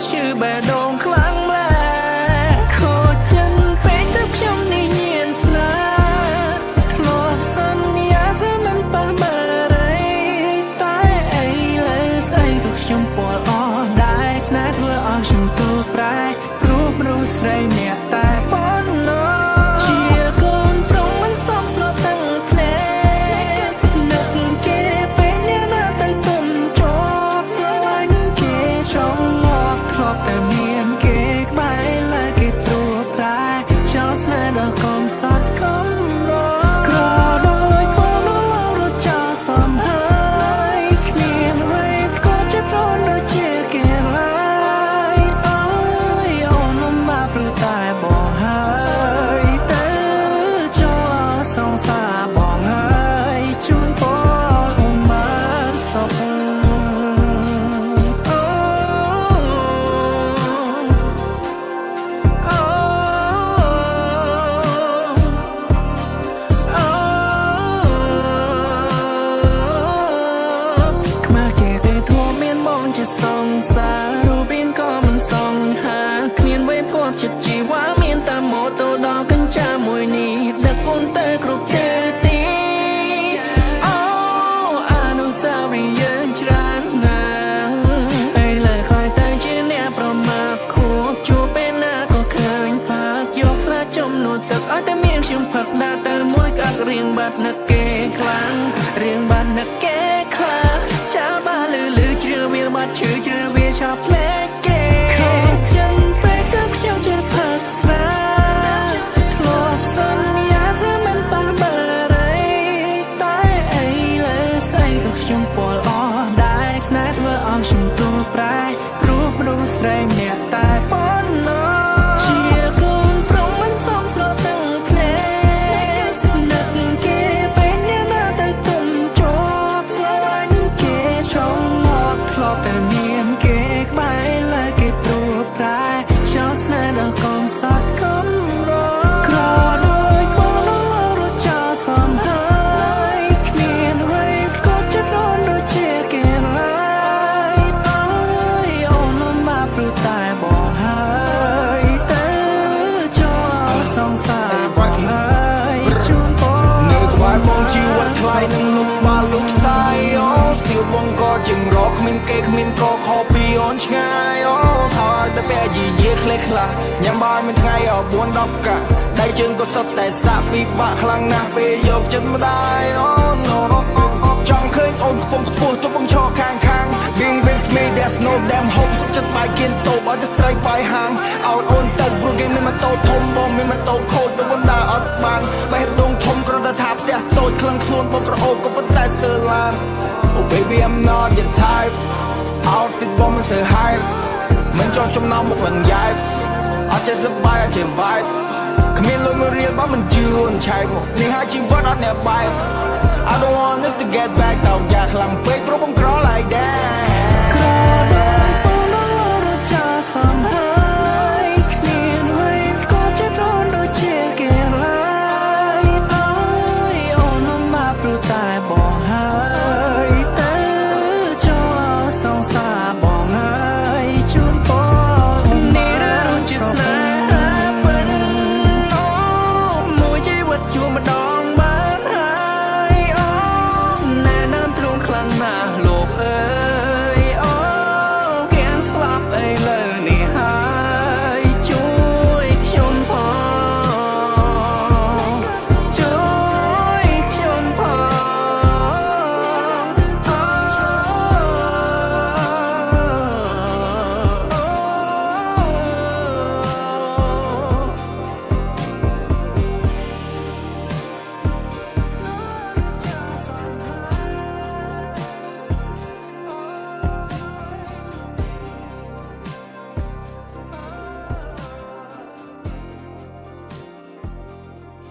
ชื่อแบดงครั้งแรกโคจันเป็นกับខ្ញុំនេះញៀនស្នេហ៍ធ្លាប់សន្យាថាមិនប៉ះបើរីតែឥឡូវស្អីក៏ខ្ញុំពលអស់ដែរស្នេហ៍ធ្វើឲ្យខ្ញុំទូប្រែព្រោះមនុស្សស្រីម្នាក់តែប៉ុណ្ណោះជាកូនប្រុងមិនសមស្របទាំងភ្នែកនឹកគេពេលអ្នកណាទៅទុំជាប់ស្រឡាញ់គេចង់មកធ្លាប់តែមានគេក្បែរលើគេព្រោះប្រែចោលស្នេហ៍ដល់កុំសត់កុំរក្រដោយបងរត់ចោលសំហើយគ្មានអ្វីក៏ចិត្តអូនដូចជាគេឡើយអើយអូនលំបាកព្រោះតែបងហើយទៅចោលសងសារបងហើយជូនបងអូនបានសុខខ្មែរគេទេធួមានបងជាសងសាររូបរាងក៏មិនសងហាគ្មានវេបគាត់ចិត្តជីវ៉ាមានតែម៉ូតូដល់កញ្ចាមួយនេះដឹកអូនទៅគ្រប់ទិសទីអូអនុស្សាវរីយ៍យើងច្រើនណាស់ឥឡូវខ្លាយទៅជាអ្នកប្រមាថខួបជួបពេលណាក៏ឃើញផាកយកស្រាចំនួនទឹកឲ្យតែមានខ្ញុំផឹកដើរទៅមួយកាក់រៀងបាត់នឹកគេខ្លាំងរៀងបាត់នឹកគេខ្លាំងចាបាលឺជ្រឿវាបាត់ឈឺជ្រឿវាឆាប់ផ្លែគេខូចចិនពេលទៅខ្ញុំជិះផឹកស្រាធ្លាប់សន្យាថាមិនប៉ះបើរីតែឥឡូវស្អីក៏ខ្ញុំពលអស់ដែរស្នេហ៍ធ្វើឲ្យខ្ញុំទូប្រែព្រោះមនុស្សស្រីម្នាក់តែប៉ុណ្ណោះជាកូនប្រុងមិនសមស្របទាំងភ្នែកនឹកគេពេលអ្នកណាទៅទុំជាប់ស្រឡាញ់គេចង់មកធ្លាប់តែមានគេក្បែរលើគេព្រោះប្រែចោលស្នេហ៍ដល់កុំសត់កុំរក្រដោយបងរត់ចោលសំហើយគ្មានអ្វីក៏ចិត្តអូនដូចជាគេឡើយអើយអូនលំបាកព្រោះតែបងហើយទៅចោលសងសារបងហើយជូនបងនៅក្បែរបងជីវិតថ្លៃនឹងលំបាកលំសាយអូស្ទីលបងក៏ជាងរកគ្មានគេគ្មានក៏ខុសពីអូនឆ្ងាយអូថយតែពេលយីយាខ្លះខ្លះញ៉ាំបាយមួយថ្ងៃ4 10កាក់ដៃជើងក៏សុទ្ធតែសាក់ពិបាកខ្លាំងណាស់ពេលយកចិត្តម្ដាយអូ no ចង់ឃើញអូនខ្ពង់ខ្ពស់ទៅបងឈរខាង Being with me there's no damn hope សុខចិត្តបាយគៀនតូបឲ្យតែស្រីបាយហាងឲ្យអូនទៅព្រោះគេមានម៉ូតូធំបងមានម៉ូតូខូចទៅបណ្ដាអត់បានបេះដូងធំគ្រាន់តែថាផ្ទះតូចក្លឹងខ្លួនបងក្រអូបក៏ប៉ុន្តែស្ទើរឡាន Oh baby I'm not your type Outfit បងមិនសូវ hype មិនចង់ចំណោមមុខលងយ៉ែបអត់ចេះសប្បាយអត់ចេះ vibe គ្មានលុយមួយរៀលបើមិនជឿនឆែកមកនេះហើយជីវិតអត់អ្នកបែប I don't want us to get back តោកយ៉ាខ្លាំងពេកព្រោះបងក្រឡា